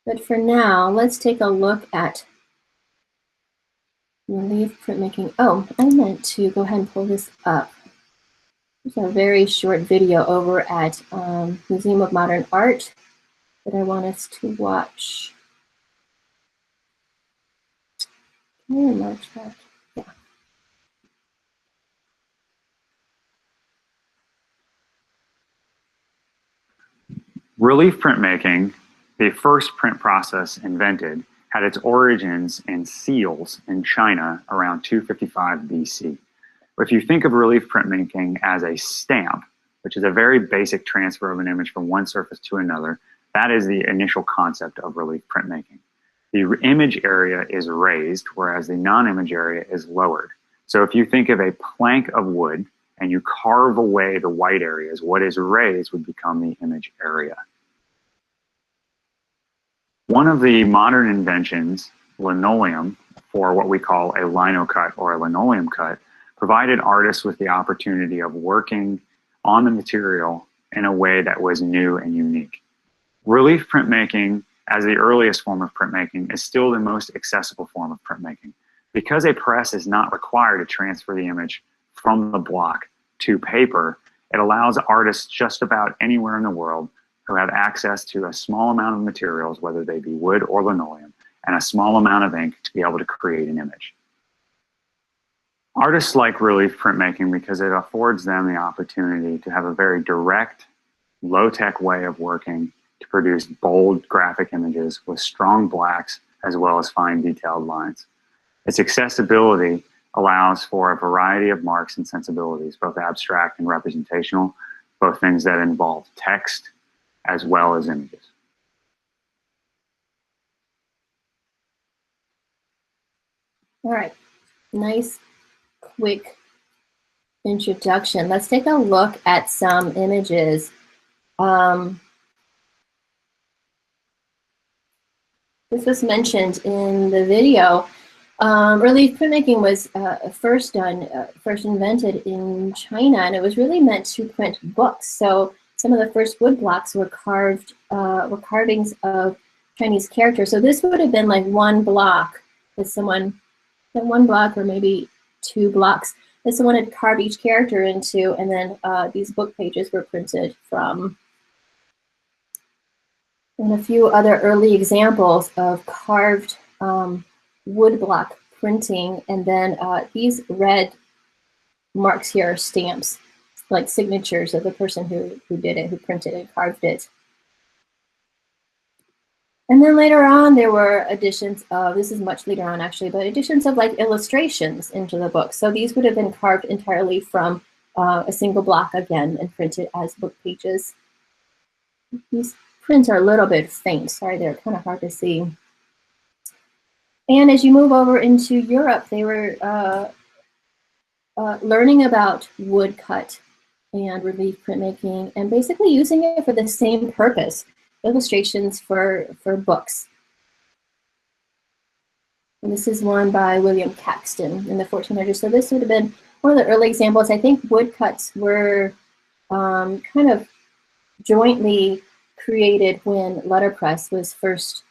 But for now, let's take a look at relief printmaking. Oh, I meant to go ahead and pull this up. There's a very short video over at Museum of Modern Art that I want us to watch. Can I enlarge that? Yeah. Relief printmaking, the first print process invented, had its origins in seals in China around 255 BC. If you think of relief printmaking as a stamp, which is a very basic transfer of an image from one surface to another, that is the initial concept of relief printmaking. The image area is raised, whereas the non-image area is lowered. So if you think of a plank of wood and you carve away the white areas, what is raised would become the image area. One of the modern inventions, linoleum, for what we call a lino cut or a linoleum cut, provided artists with the opportunity of working on the material in a way that was new and unique. Relief printmaking, as the earliest form of printmaking, is still the most accessible form of printmaking. Because a press is not required to transfer the image from the block to paper, it allows artists just about anywhere in the world who have access to a small amount of materials, whether they be wood or linoleum, and a small amount of ink to be able to create an image. Artists like relief printmaking because it affords them the opportunity to have a very direct, low-tech way of working to produce bold graphic images with strong blacks as well as fine detailed lines. Its accessibility allows for a variety of marks and sensibilities, both abstract and representational, both things that involve text as well as images. All right, nice, quick introduction. Let's take a look at some images. This was mentioned in the video. Relief printmaking was first invented in China, and it was really meant to print books. So some of the first wood blocks were carvings of Chinese characters. So this would have been like one block that one block or maybe 2 blocks that someone had carved each character into, and then these book pages were printed from. And a few other early examples of carved woodblock printing, and then these red marks here are stamps, like signatures of the person who did it, who printed and carved it. And then later on, there were additions of, this is much later on actually, but additions of like illustrations into the book. So these would have been carved entirely from a single block again and printed as book pages. These prints are a little bit faint. Sorry, they're kind of hard to see. And as you move over into Europe, they were learning about woodcut and relief printmaking and basically using it for the same purpose, illustrations for books. And this is one by William Caxton in the 1400s. So this would have been one of the early examples. I think woodcuts were kind of jointly created when letterpress was first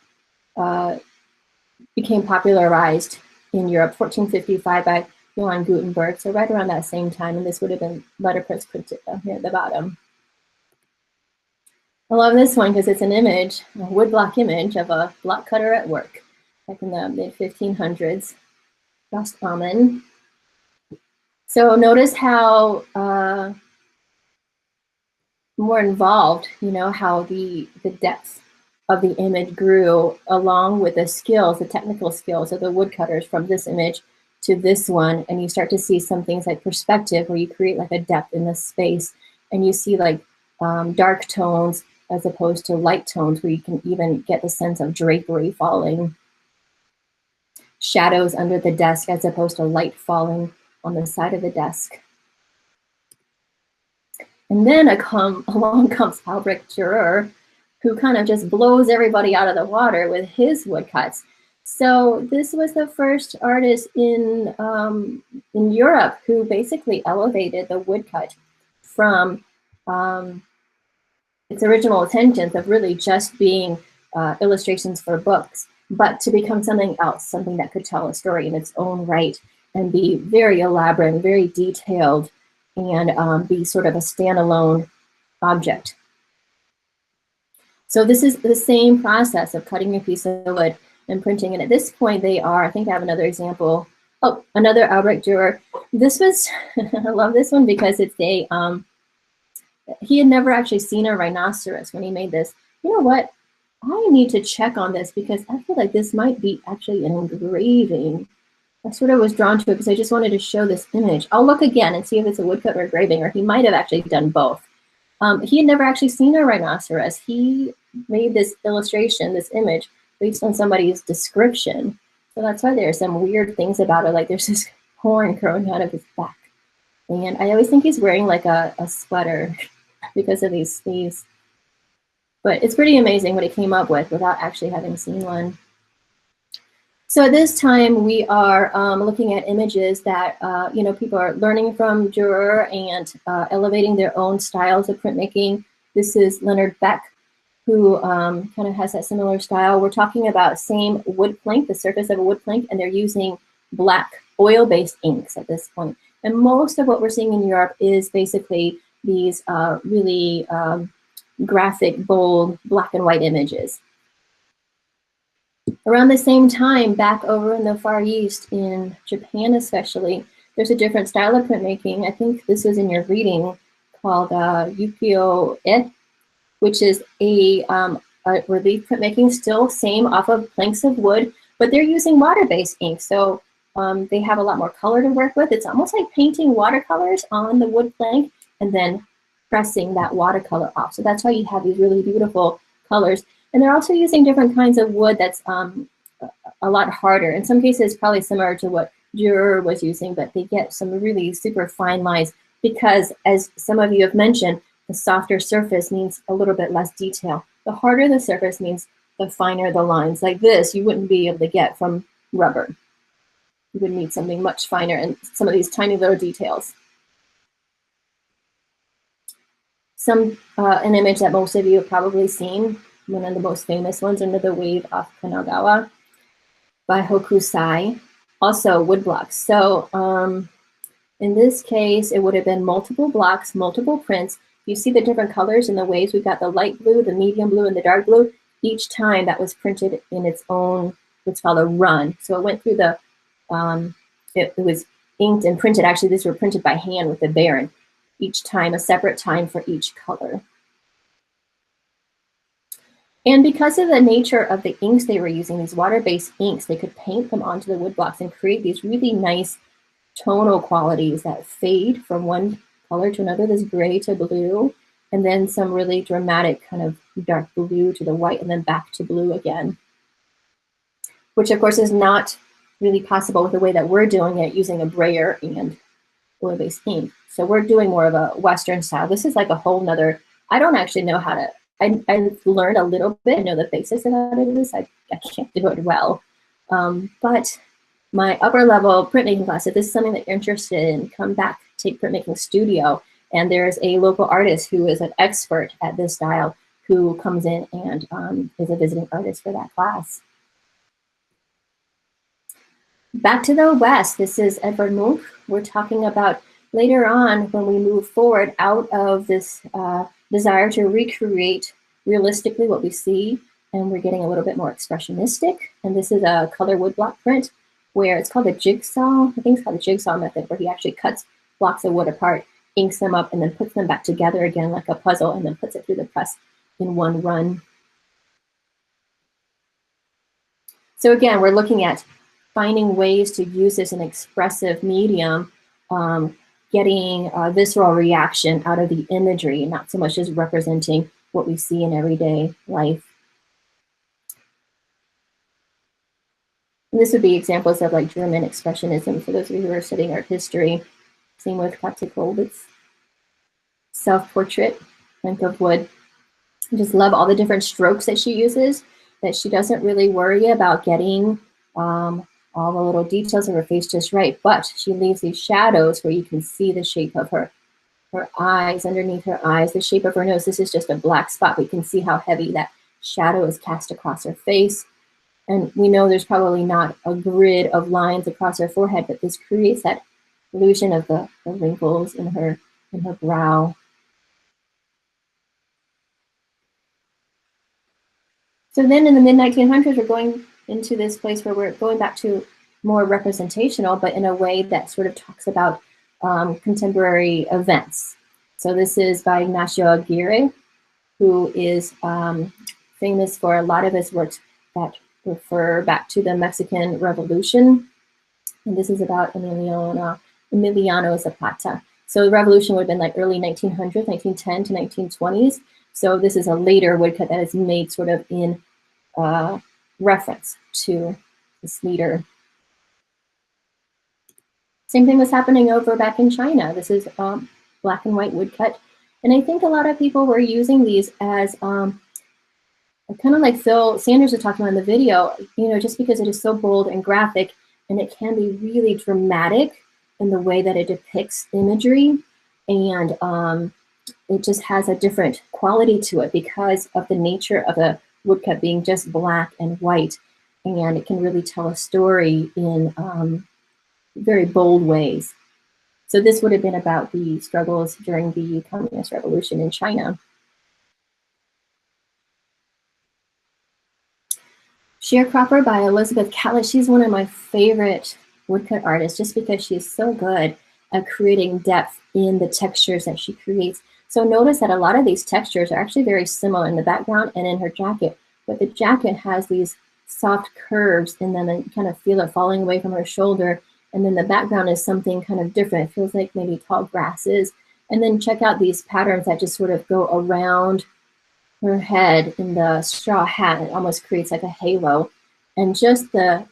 became popularized in Europe, 1455 by Johann Gutenberg. So right around that same time, and this would have been letterpress printed down here at the bottom. I love this one because it's an image, a woodblock image of a block cutter at work back in the mid-1500s. Most common. So notice how more involved, you know, how the depth of the image grew along with the skills, the technical skills of the woodcutters from this image to this one. And you start to see some things like perspective, where you create like a depth in the space, and you see like dark tones as opposed to light tones, where you can even get the sense of drapery falling. Shadows under the desk as opposed to light falling on the side of the desk. And then along comes Albrecht Dürer, who kind of just blows everybody out of the water with his woodcuts. So this was the first artist in Europe who basically elevated the woodcut from its original intentions of really just being illustrations for books, but to become something else, something that could tell a story in its own right and be very elaborate and very detailed and be sort of a standalone object. So this is the same process of cutting a piece of wood and printing. And at this point they are, I think I have another example. Oh, another Albrecht Dürer. This was, I love this one because it's a, he had never actually seen a rhinoceros when he made this. You know what? I need to check on this because I feel like this might be actually an engraving. I sort of was drawn to it because I just wanted to show this image. I'll look again and see if it's a woodcut or engraving, or he might have actually done both. He had never actually seen a rhinoceros. He made this illustration, this image, based on somebody's description. So that's why there are some weird things about it, like there's this horn growing out of his back. And I always think he's wearing like a sweater because of these sleeves. But it's pretty amazing what he came up with without actually having seen one. So at this time, we are looking at images that you know, people are learning from Dürer and elevating their own styles of printmaking. This is Leonard Beck, who kind of has that similar style. We're talking about same wood plank, the surface of a wood plank, and they're using black oil-based inks at this point. And most of what we're seeing in Europe is basically these really graphic, bold, black and white images. Around the same time, back over in the Far East, in Japan especially, there's a different style of printmaking. I think this was in your reading, called ukiyo-e, which is a relief printmaking, still same off of planks of wood, but they're using water-based ink. So they have a lot more color to work with. It's almost like painting watercolors on the wood plank and then pressing that watercolor off. So that's why you have these really beautiful colors. And they're also using different kinds of wood that's a lot harder. In some cases, probably similar to what Dürer was using, but they get some really super fine lines because, as some of you have mentioned, the softer surface means a little bit less detail. The harder the surface means the finer the lines. Like this, you wouldn't be able to get from rubber. You would need something much finer and some of these tiny little details. An image that most of you have probably seen, one of the most famous ones, Under the Wave off Kanagawa by Hokusai, also wood blocks. So in this case, it would have been multiple blocks, multiple prints. You see the different colors in the waves. We've got the light blue, the medium blue, and the dark blue. Each time that was printed in its own, what's called a run. So it went through the, it was inked and printed. Actually, these were printed by hand with the Baron. Each time, a separate time for each color. And because of the nature of the inks they were using, these water-based inks, they could paint them onto the wood blocks and create these really nice tonal qualities that fade from one color to another, this gray to blue, and then some really dramatic kind of dark blue to the white, and then back to blue again. Which of course is not really possible with the way that we're doing it, using a brayer and oil-based ink. So we're doing more of a Western style. This is like a whole nother, I don't actually know how to, I learned a little bit, I know the basics of how to do this. I can't do it well. But my upper level printmaking class, if this is something that you're interested in, come back, take Printmaking Studio. And there's a local artist who is an expert at this style who comes in and is a visiting artist for that class. Back to the West, this is Edvard Munch. We're talking about later on when we move forward out of this desire to recreate realistically what we see, and we're getting a little bit more expressionistic. And this is a color woodblock print where it's called a jigsaw. I think it's called the jigsaw method, where he actually cuts blocks of wood apart, inks them up, and then puts them back together again like a puzzle, and then puts it through the press in one run. So again, we're looking at finding ways to use this in expressive medium, getting a visceral reaction out of the imagery, not so much as representing what we see in everyday life. And this would be examples of like German expressionism for those of you who are studying art history. Same with Katja Kollwitz. Self-portrait, plank of wood. I just love all the different strokes that she uses, that she doesn't really worry about getting all the little details of her face just right, but she leaves these shadows where you can see the shape of her eyes, underneath her eyes, the shape of her nose. This is just a black spot, but you can see how heavy that shadow is cast across her face. And we know there's probably not a grid of lines across her forehead, but this creates that illusion of the wrinkles in her brow. So then in the mid-1900s, we're going into this place where we're going back to more representational, but in a way that sort of talks about contemporary events. So this is by Ignacio Aguirre, who is famous for a lot of his works that refer back to the Mexican Revolution. And this is about Emiliano Zapata. So the revolution would have been like early 1900s, 1910 to 1920s. So this is a later woodcut that is made sort of in reference to this leader. Same thing was happening over back in China. This is black and white woodcut. And I think a lot of people were using these as kind of like Phil Sanders was talking about in the video, you know, just because it is so bold and graphic, and it can be really dramatic in the way that it depicts imagery. And it just has a different quality to it because of the nature of the woodcut being just black and white. And it can really tell a story in very bold ways. So this would have been about the struggles during the Communist Revolution in China. Sharecropper by Elizabeth Catlett. She's one of my favorite woodcut artists just because she's so good at creating depth in the textures that she creates. So notice that a lot of these textures are actually very similar in the background and in her jacket, but the jacket has these soft curves in them and you kind of feel it falling away from her shoulder. And then the background is something kind of different. It feels like maybe tall grasses. And then check out these patterns that just sort of go around her head in the straw hat. It almost creates like a halo. And just the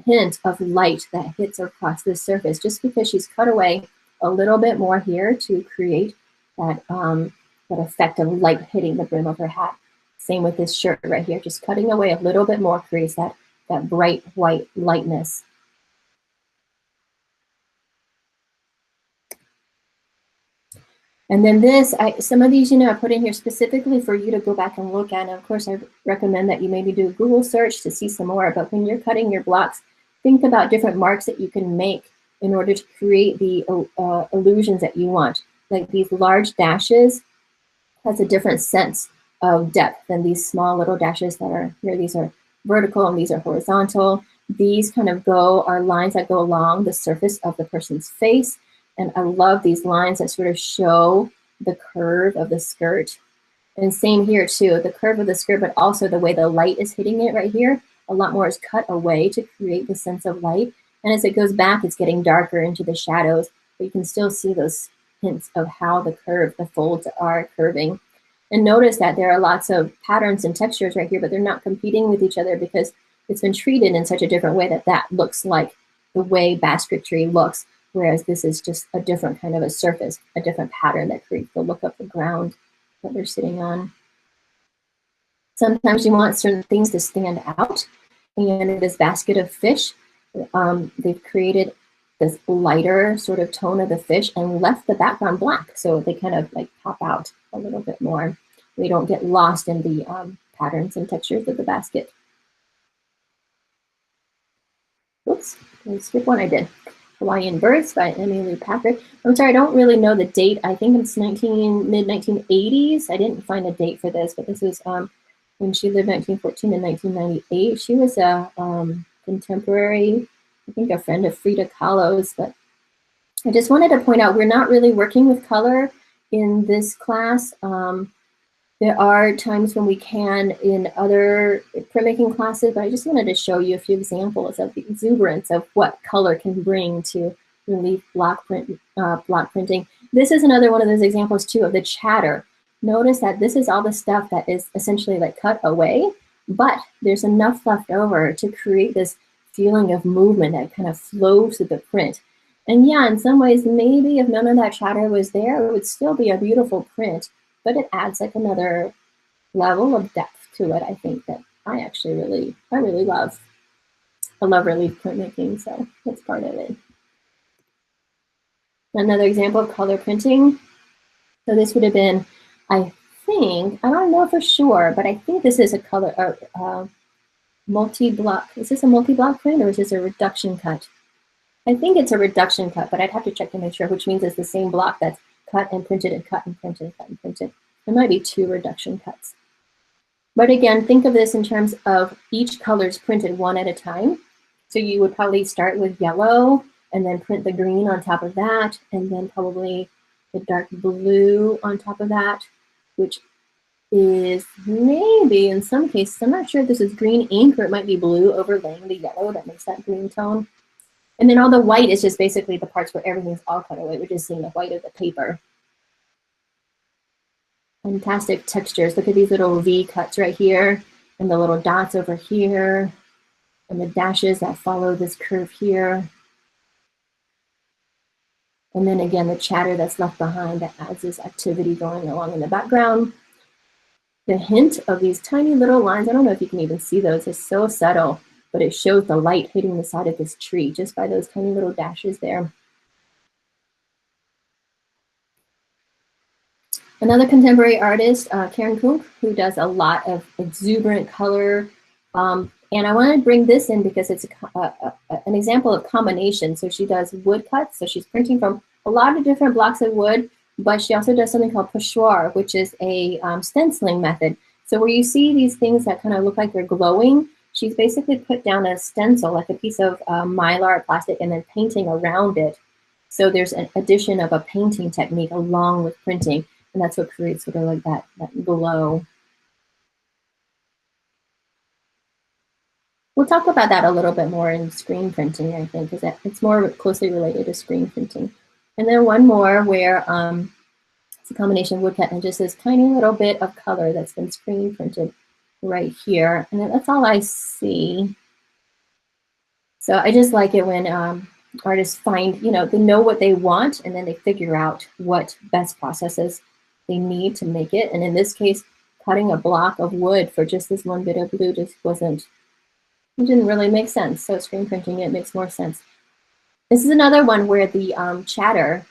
hint of light that hits across this surface, just because she's cut away a little bit more here to create that, that effect of light hitting the brim of her hat. Same with this shirt right here, just cutting away a little bit more creates that bright white lightness. And then this, some of these, you know, I put in here specifically for you to go back and look at. And of course, I recommend that you maybe do a Google search to see some more. But when you're cutting your blocks, think about different marks that you can make in order to create the illusions that you want. Like these large dashes has a different sense of depth than these small little dashes that are here. These are vertical and these are horizontal. These kind of are lines that go along the surface of the person's face. And I love these lines that sort of show the curve of the skirt. And same here too, the curve of the skirt, but also the way the light is hitting it right here. A lot more is cut away to create the sense of light. And as it goes back, it's getting darker into the shadows, but you can still see those hints of how the folds are curving. And notice that there are lots of patterns and textures right here, but they're not competing with each other because it's been treated in such a different way that looks like the way basketry looks. Whereas this is just a different kind of a surface, a different pattern that creates the look of the ground that they're sitting on. Sometimes you want certain things to stand out. And in this basket of fish, they've created this lighter sort of tone of the fish and left the background black. So they kind of like pop out a little bit more. They don't get lost in the patterns and textures of the basket. Oops, I skipped one I did. Hawaiian Birds by Emily Packard. I'm sorry, I don't really know the date. I think it's mid-1980s. I didn't find a date for this, but this was when she lived 1914 and 1998. She was a contemporary, I think a friend of Frida Kahlo's, but I just wanted to point out we're not really working with color in this class. There are times when we can in other printmaking classes, but I just wanted to show you a few examples of the exuberance of what color can bring to relief block printing. This is another one of those examples too of the chatter. Notice that this is all the stuff that is essentially like cut away, but there's enough left over to create this feeling of movement that kind of flows through the print. And yeah, in some ways, maybe if none of that chatter was there, it would still be a beautiful print. But it adds like another level of depth to it, I think, that I actually really love. I love relief printmaking, so that's part of it. Another example of color printing. So this would have been, I think, I don't know for sure, but I think this is a color, multi-block. Is this a multi-block print or is this a reduction cut? I think it's a reduction cut, but I'd have to check to make sure, which means it's the same block that's cut and printed and cut and printed and cut and printed. There might be 2 reduction cuts. But again, think of this in terms of each color's printed one at a time. So you would probably start with yellow and then print the green on top of that, and then probably the dark blue on top of that, which is maybe in some cases, I'm not sure if this is green ink or it might be blue overlaying the yellow that makes that green tone. And then all the white is just basically the parts where everything's all cut away. We're just seeing the white of the paper. Fantastic textures. Look at these little V cuts right here, and the little dots over here, and the dashes that follow this curve here. And then again, the chatter that's left behind that adds this activity going along in the background. The hint of these tiny little lines, I don't know if you can even see those, is so subtle, but it shows the light hitting the side of this tree just by those tiny little dashes there. Another contemporary artist, Karen Kunk, who does a lot of exuberant color. And I want to bring this in because it's an example of combination. So she does wood cuts. So she's printing from a lot of different blocks of wood, but she also does something called pochoir, which is a stenciling method. So where you see these things that kind of look like they're glowing, she's basically put down a stencil, like a piece of mylar plastic, and then painting around it. So there's an addition of a painting technique along with printing, and that's what creates sort of like that glow. We'll talk about that a little bit more in screen printing, I think, because it's more closely related to screen printing. And then one more where it's a combination of woodcut and just this tiny little bit of color that's been screen printed right here. And that's all I see. So I just like it when artists find, they know what they want, and then they figure out what best processes they need to make it. And in this case, cutting a block of wood for just this one bit of blue just it didn't really make sense. So screen printing it makes more sense. This is another one where the chatter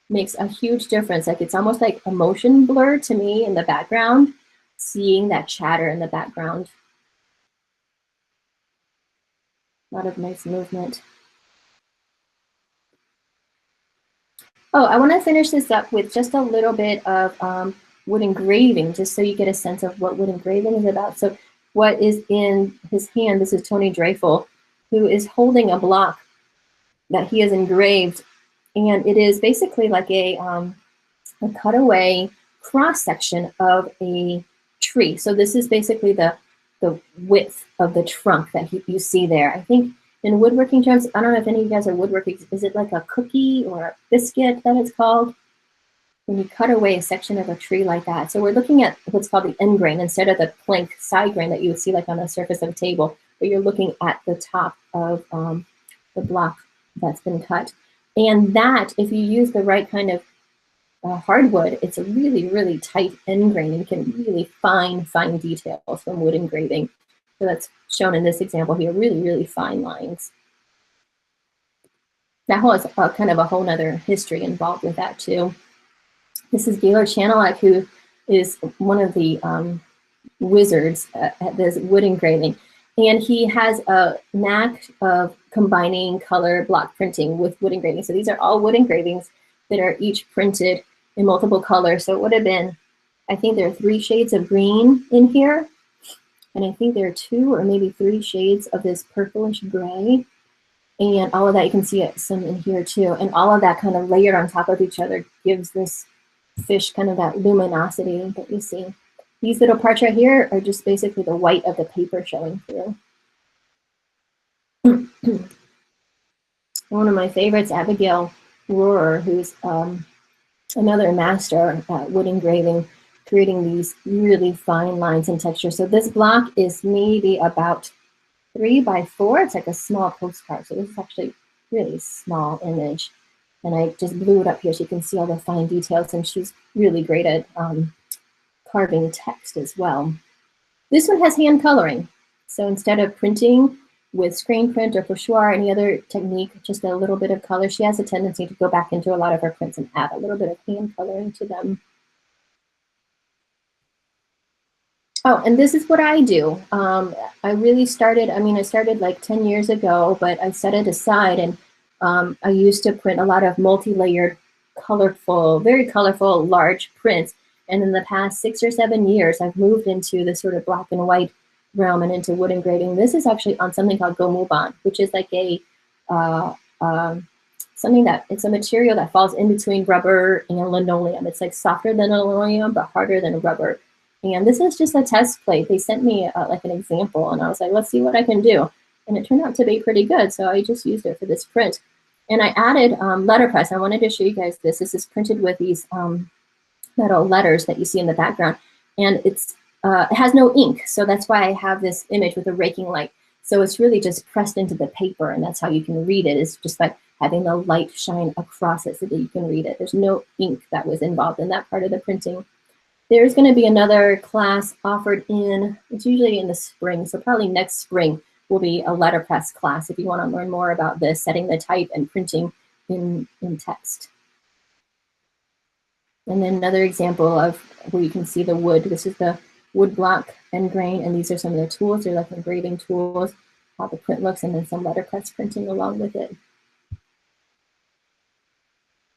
makes a huge difference. Like it's almost like a motion blur to me in the background, seeing that chatter in the background. A lot of nice movement. Oh, I want to finish this up with just a little bit of wood engraving, just so you get a sense of what wood engraving is about. So what is in his hand, this is Tony Dreyfus, who is holding a block that he has engraved. And it is basically like a cutaway cross section of a tree. So this is basically the width of the trunk that you see there. I think in woodworking terms, I don't know if any of you guys are woodworking, is it like a cookie or a biscuit that it's called? When you cut away a section of a tree like that. So we're looking at what's called the end grain instead of the plank side grain that you would see like on the surface of a table, but you're looking at the top of the block that's been cut. And that, if you use the right kind of hardwood, it's a really, really tight end grain. You can really fine details from wood engraving. So that's shown in this example here, really, really fine lines. That whole is kind of a whole nother history involved with that too. This is Gaylord Chanelak, who is one of the wizards at this wood engraving. And he has a knack of combining color block printing with wood engraving. So these are all wood engravings that are each printed in multiple colors. So it would have been, I think there are 3 shades of green in here. And I think there are 2 or maybe 3 shades of this purplish gray. And all of that, you can see some in here too. And all of that kind of layered on top of each other gives this fish kind of that luminosity that you see. These little parts right here are just basically the white of the paper showing through. One of my favorites, Abigail Rohrer, who's another master at wood engraving, creating these really fine lines and textures. So this block is maybe about 3 by 4. It's like a small postcard. So this is actually really small image. And I just blew it up here so you can see all the fine details. And she's really great at carving text as well. This one has hand coloring. So instead of printing with screen print or pochoir or any other technique, just a little bit of color, she has a tendency to go back into a lot of her prints and add a little bit of hand coloring to them. Oh, and this is what I do. I really started, I started like 10 years ago, but I set it aside, and I used to print a lot of multi-layered, colorful, very colorful, large prints. And in the past 6 or 7 years, I've moved into the sort of black and white realm and into wood engraving. This is actually on something called gomuban, which is like a uh, something that, it's a material that falls in between rubber and linoleum. It's like softer than linoleum, but harder than rubber. And this is just a test plate. They sent me like an example, and I was like, let's see what I can do. And it turned out to be pretty good, so I just used it for this print. And I added letterpress. I wanted to show you guys this. This is printed with these metal letters that you see in the background. And it has no ink, so that's why I have this image with a raking light. So it's really just pressed into the paper, and that's how you can read it. It's just like having the light shine across it so that you can read it. There's no ink that was involved in that part of the printing. There's going to be another class offered it's usually in the spring, so probably next spring will be a letterpress class if you want to learn more about this, setting the type and printing in text. And then another example of where you can see the wood. This is the wood block end grain, and these are some of the tools. They're like engraving tools, how the print looks, and then some letterpress printing along with it.